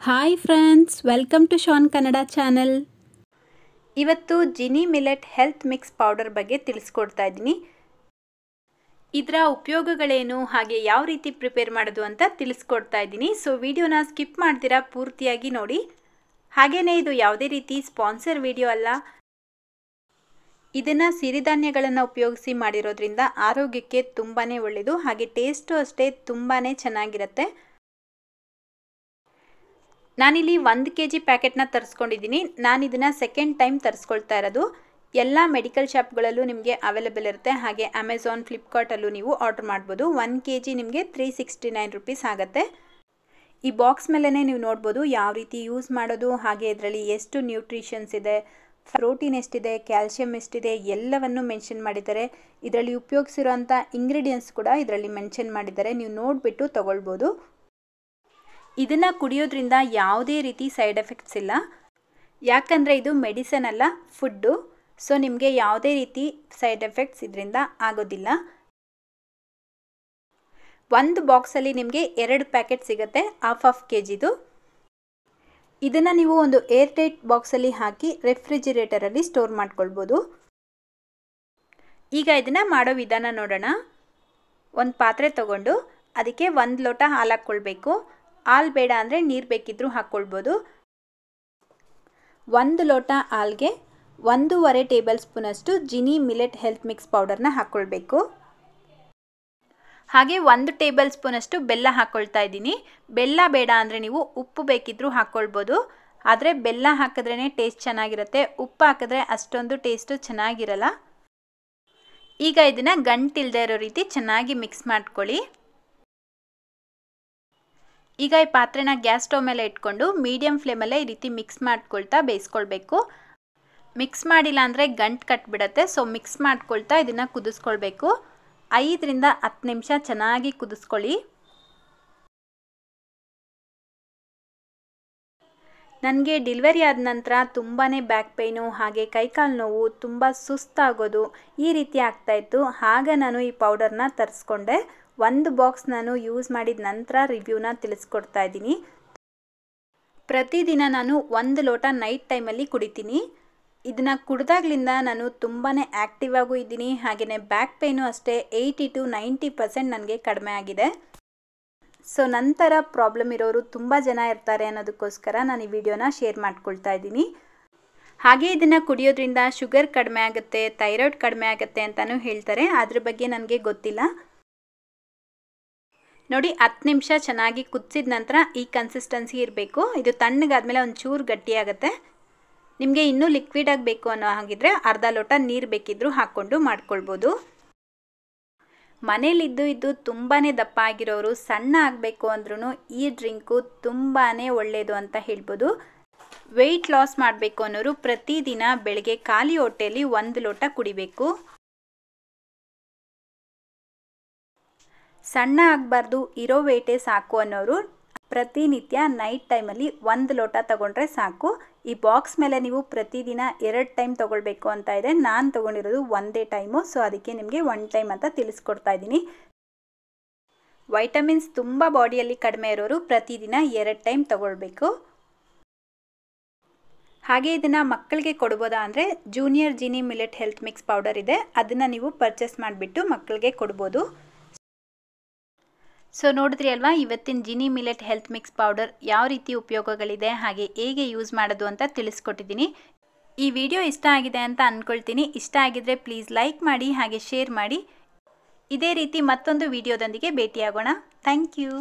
Hi friends, welcome to Shan Kannada channel. ಇವತ್ತು Jini millet health mix powder ಬಗ್ಗೆ ತಿಳಿಸ್ಕೊಡ್ತಾ ಇದ್ದೀನಿ. ಇದರ ಉಪಯೋಗಗಳೇನು ಹಾಗೆ ಯಾವ ರೀತಿ ಪ್ರಿಪೇರ್ ಮಾಡೋದು ಅಂತ ತಿಳಿಸ್ಕೊಡ್ತಾ ಇದ್ದೀನಿ. ಸೊ ವಿಡಿಯೋನ ಸ್ಕಿಪ್ ಮಾಡ್ತೀರಾ ಪೂರ್ತಿಯಾಗಿ ನೋಡಿ. ಹಾಗೆಯೇ ಇದು ಯಾವುದೇ ರೀತಿ ಸ್ಪಾನ್ಸರ್ ವಿಡಿಯೋ ಅಲ್ಲ. ಇದನ್ನು ಸಿರಿಧಾನ್ಯಗಳನ್ನು ಉಪಯೋಗಿಸಿ ಮಾಡಿರೋದ್ರಿಂದ ಆರೋಗ್ಯಕ್ಕೆ ತುಂಬಾ ಒಳ್ಳೆಯದು, ಹಾಗೆ ಟೇಸ್ಟು ಅಷ್ಟೇ ತುಂಬಾ ಚೆನ್ನಾಗಿರುತ್ತೆ. ನಾನಿಲ್ಲಿ 1 kg ಪ್ಯಾಕೆಟ್ನ ತರಿಸ್ಕೊಂಡಿದ್ದೀನಿ. ನಾನು ಇದನ್ನು ಸೆಕೆಂಡ್ ಟೈಮ್ ತರಿಸ್ಕೊಳ್ತಾ ಇರೋದು. ಎಲ್ಲ ಮೆಡಿಕಲ್ ಶಾಪ್ಗಳಲ್ಲೂ ನಿಮಗೆ ಅವೈಲೇಬಲ್ ಇರುತ್ತೆ, ಹಾಗೆ ಅಮೆಝಾನ್, ಫ್ಲಿಪ್ಕಾರ್ಟಲ್ಲೂ ನೀವು ಆರ್ಡರ್ ಮಾಡ್ಬೋದು. 1 kg ನಿಮಗೆ 369 ರುಪೀಸ್ ಆಗುತ್ತೆ. ಈ ಬಾಕ್ಸ್ ಮೇಲೇ ನೀವು ನೋಡ್ಬೋದು ಯಾವ ರೀತಿ ಯೂಸ್ ಮಾಡೋದು, ಹಾಗೆ ಇದರಲ್ಲಿ ಎಷ್ಟು ನ್ಯೂಟ್ರಿಷನ್ಸ್ ಇದೆ, ಪ್ರೋಟೀನ್ ಎಷ್ಟಿದೆ, ಕ್ಯಾಲ್ಶಿಯಂ ಎಷ್ಟಿದೆ ಎಲ್ಲವನ್ನು ಮೆನ್ಷನ್ ಮಾಡಿದ್ದಾರೆ. ಇದರಲ್ಲಿ ಉಪಯೋಗಿಸಿರೋಂಥ ಇಂಗ್ರೀಡಿಯೆಂಟ್ಸ್ ಕೂಡ ಇದರಲ್ಲಿ ಮೆನ್ಷನ್ ಮಾಡಿದ್ದಾರೆ, ನೀವು ನೋಡಿಬಿಟ್ಟು ತಗೊಳ್ಬೋದು. ಇದನ್ನು ಕುಡಿಯೋದ್ರಿಂದ ಯಾವುದೇ ರೀತಿ ಸೈಡ್ ಎಫೆಕ್ಟ್ಸ್ ಇಲ್ಲ, ಯಾಕಂದರೆ ಇದು ಮೆಡಿಸನ್ ಅಲ್ಲ, ಫುಡ್ಡು. ಸೊ ನಿಮಗೆ ಯಾವುದೇ ರೀತಿ ಸೈಡ್ ಎಫೆಕ್ಟ್ಸ್ ಇದರಿಂದ ಆಗೋದಿಲ್ಲ. ಒಂದು ಬಾಕ್ಸಲ್ಲಿ ನಿಮಗೆ 2 ಪ್ಯಾಕೆಟ್ ಸಿಗುತ್ತೆ, ಹಾಫ್ kgದು. ಇದನ್ನು ನೀವು ಒಂದು ಏರ್ ಟೈಟ್ ಬಾಕ್ಸಲ್ಲಿ ಹಾಕಿ ರೆಫ್ರಿಜಿರೇಟರಲ್ಲಿ ಸ್ಟೋರ್ ಮಾಡ್ಕೊಳ್ಬೋದು. ಈಗ ಇದನ್ನು ಮಾಡೋ ವಿಧಾನ ನೋಡೋಣ. ಒಂದು ಪಾತ್ರೆ ತಗೊಂಡು ಅದಕ್ಕೆ 1 ಲೋಟ ಹಾಲು ಹಾಕ್ಕೊಳ್ಬೇಕು. ಹಾಲು ಬೇಡ ಅಂದರೆ ನೀರು ಬೇಕಿದ್ರೂ ಹಾಕ್ಕೊಳ್ಬೋದು. 1 ಲೋಟ ಹಾಲಿಗೆ 1.5 ಟೇಬಲ್ ಸ್ಪೂನಷ್ಟು ಜಿನಿ ಮಿಲೆಟ್ ಹೆಲ್ತ್ ಮಿಕ್ಸ್ ಪೌಡರ್ನ ಹಾಕ್ಕೊಳ್ಬೇಕು. ಹಾಗೆ 1 ಟೇಬಲ್ ಸ್ಪೂನಷ್ಟು ಬೆಲ್ಲ ಹಾಕ್ಕೊಳ್ತಾ ಇದ್ದೀನಿ. ಬೆಲ್ಲ ಬೇಡ ಅಂದರೆ ನೀವು ಉಪ್ಪು ಬೇಕಿದ್ರೂ ಹಾಕ್ಕೊಳ್ಬೋದು, ಆದರೆ ಬೆಲ್ಲ ಹಾಕಿದ್ರೇ ಟೇಸ್ಟ್ ಚೆನ್ನಾಗಿರುತ್ತೆ, ಉಪ್ಪು ಹಾಕಿದ್ರೆ ಅಷ್ಟೊಂದು ಟೇಸ್ಟು ಚೆನ್ನಾಗಿರಲ್ಲ. ಈಗ ಇದನ್ನು ಗಂಟಿಲ್ಲದೆ ಇರೋ ರೀತಿ ಚೆನ್ನಾಗಿ ಮಿಕ್ಸ್ ಮಾಡ್ಕೊಳ್ಳಿ. ಈಗ ಈ ಪಾತ್ರೆನ ಗ್ಯಾಸ್ ಸ್ಟವ್ ಮೇಲೆ ಇಟ್ಕೊಂಡು ಮೀಡಿಯಮ್ ಫ್ಲೇಮಲ್ಲೇ ಈ ರೀತಿ ಮಿಕ್ಸ್ ಮಾಡ್ಕೊಳ್ತಾ ಬೇಯಿಸ್ಕೊಳ್ಬೇಕು. ಮಿಕ್ಸ್ ಮಾಡಿಲ್ಲ ಅಂದರೆ ಗಂಟು ಕಟ್ಬಿಡತ್ತೆ. ಸೊ ಮಿಕ್ಸ್ ಮಾಡ್ಕೊಳ್ತಾ ಇದನ್ನು ಕುದಿಸ್ಕೊಳ್ಬೇಕು. 5 ರಿಂದ 10 ನಿಮಿಷ ಚೆನ್ನಾಗಿ ಕುದಿಸ್ಕೊಳ್ಳಿ. ನನಗೆ ಡೆಲಿವರಿ ಆದ ನಂತರ ತುಂಬಾ ಬ್ಯಾಕ್ ಪೇಯ್ನು, ಹಾಗೆ ಕೈಕಾಲು ನೋವು, ತುಂಬ ಸುಸ್ತಾಗೋದು ಈ ರೀತಿ ಆಗ್ತಾಯಿತ್ತು. ಆಗ ನಾನು ಈ ಪೌಡರ್ನ ತರಿಸ್ಕೊಂಡೆ. 1 ಬಾಕ್ಸ್ ನಾನು ಯೂಸ್ ಮಾಡಿದ ನಂತರ ರಿವ್ಯೂನ ತಿಳಿಸ್ಕೊಡ್ತಾ ಇದ್ದೀನಿ. ಪ್ರತಿದಿನ ನಾನು 1 ಲೋಟ ನೈಟ್ ಟೈಮಲ್ಲಿ ಕುಡಿತೀನಿ. ಇದನ್ನು ಕುಡ್ದಾಗ್ಲಿಂದ ನಾನು ತುಂಬಾ ಆ್ಯಕ್ಟಿವ್ ಆಗೂ ಇದ್ದೀನಿ, ಹಾಗೆಯೇ ಬ್ಯಾಕ್ ಪೇಯ್ನು ಅಷ್ಟೇ 80 to 90% ನನಗೆ ಕಡಿಮೆ ಆಗಿದೆ. ಸೊ ನಂತರ ಪ್ರಾಬ್ಲಮ್ ಇರೋರು ತುಂಬ ಜನ ಇರ್ತಾರೆ ಅನ್ನೋದಕ್ಕೋಸ್ಕರ ನಾನು ಈ ವಿಡಿಯೋನ ಶೇರ್ ಮಾಡ್ಕೊಳ್ತಾ ಇದ್ದೀನಿ. ಹಾಗೆ ಇದನ್ನು ಕುಡಿಯೋದ್ರಿಂದ ಶುಗರ್ ಕಡಿಮೆ ಆಗುತ್ತೆ, ಥೈರಾಯ್ಡ್ ಕಡಿಮೆ ಆಗುತ್ತೆ ಅಂತಲೂ ಹೇಳ್ತಾರೆ. ಅದ್ರ ಬಗ್ಗೆ ನನಗೆ ಗೊತ್ತಿಲ್ಲ. ನೋಡಿ, 10 ನಿಮಿಷ ಚೆನ್ನಾಗಿ ಕುದಿಸಿದ ನಂತರ ಈ ಕನ್ಸಿಸ್ಟೆನ್ಸಿ ಇರಬೇಕು. ಇದು ತಣ್ಣಗಾದ್ಮೇಲೆ ಒಂಚೂರು ಗಟ್ಟಿಯಾಗುತ್ತೆ. ನಿಮಗೆ ಇನ್ನೂ ಲಿಕ್ವಿಡ್ ಆಗಬೇಕು ಅನ್ನೋ ಹಾಗಿದ್ರೆ ಅರ್ಧ ಲೋಟ ನೀರು ಬೇಕಿದ್ರೂ ಹಾಕ್ಕೊಂಡು ಮಾಡ್ಕೊಳ್ಬೋದು. ಮನೇಲಿದ್ದು ತುಂಬಾ ದಪ್ಪ ಆಗಿರೋರು, ಸಣ್ಣ ಆಗಬೇಕು ಅಂದ್ರೂ ಈ ಡ್ರಿಂಕು ತುಂಬಾ ಒಳ್ಳೆಯದು ಅಂತ ಹೇಳ್ಬೋದು. ವೆಯ್ಟ್ ಲಾಸ್ ಮಾಡಬೇಕು ಅನ್ನೋರು ಪ್ರತಿದಿನ ಬೆಳಗ್ಗೆ ಖಾಲಿ ಹೊಟ್ಟೆಯಲ್ಲಿ 1 ಲೋಟ ಕುಡಿಬೇಕು. ಸಣ್ಣ ಆಗಬಾರ್ದು, ಇರೋ ವೇಟೇ ಸಾಕು ಅನ್ನೋರು ಪ್ರತಿನಿತ್ಯ ನೈಟ್ ಟೈಮಲ್ಲಿ 1 ಲೋಟ ತಗೊಂಡ್ರೆ ಸಾಕು. ಈ ಬಾಕ್ಸ್ ಮೇಲೆ ನೀವು ಪ್ರತಿದಿನ 2 ಟೈಮ್ ತೊಗೊಳ್ಬೇಕು ಅಂತ ಇದೆ. ನಾನು ತೊಗೊಂಡಿರೋದು 1 ಟೈಮು, ಸೊ ಅದಕ್ಕೆ ನಿಮಗೆ 1 ಟೈಮ್ ಅಂತ ತಿಳಿಸ್ಕೊಡ್ತಾ ಇದ್ದೀನಿ. ವೈಟಮಿನ್ಸ್ ತುಂಬ ಬಾಡಿಯಲ್ಲಿ ಕಡಿಮೆ ಇರೋರು ಪ್ರತಿದಿನ 2 ಟೈಮ್ ತೊಗೊಳ್ಬೇಕು. ಹಾಗೆ ಇದನ್ನು ಮಕ್ಕಳಿಗೆ ಕೊಡ್ಬೋದಾ ಅಂದರೆ junior Jini millet health mix powder ಇದೆ, ಅದನ್ನು ನೀವು ಪರ್ಚೇಸ್ ಮಾಡಿಬಿಟ್ಟು ಮಕ್ಕಳಿಗೆ ಕೊಡ್ಬೋದು. ಸೊ ನೋಡಿದ್ರಿ ಅಲ್ವಾ, ಇವತ್ತಿನ ಜಿನಿ ಮಿಲೆಟ್ ಹೆಲ್ತ್ ಮಿಕ್ಸ್ ಪೌಡರ್ ಯಾವ ರೀತಿ ಉಪಯೋಗಗಳಿದೆ, ಹಾಗೆ ಹೇಗೆ ಯೂಸ್ ಮಾಡೋದು ಅಂತ ತಿಳಿಸ್ಕೊಟ್ಟಿದ್ದೀನಿ. ಈ ವಿಡಿಯೋ ಇಷ್ಟ ಆಗಿದೆ ಅಂತ ಅಂದ್ಕೊಳ್ತೀನಿ. ಇಷ್ಟ ಆಗಿದ್ರೆ ಪ್ಲೀಸ್ ಲೈಕ್ ಮಾಡಿ, ಹಾಗೆ ಶೇರ್ ಮಾಡಿ. ಇದೇ ರೀತಿ ಮತ್ತೊಂದು ವಿಡಿಯೋದೊಂದಿಗೆ ಭೇಟಿಯಾಗೋಣ. Thank you.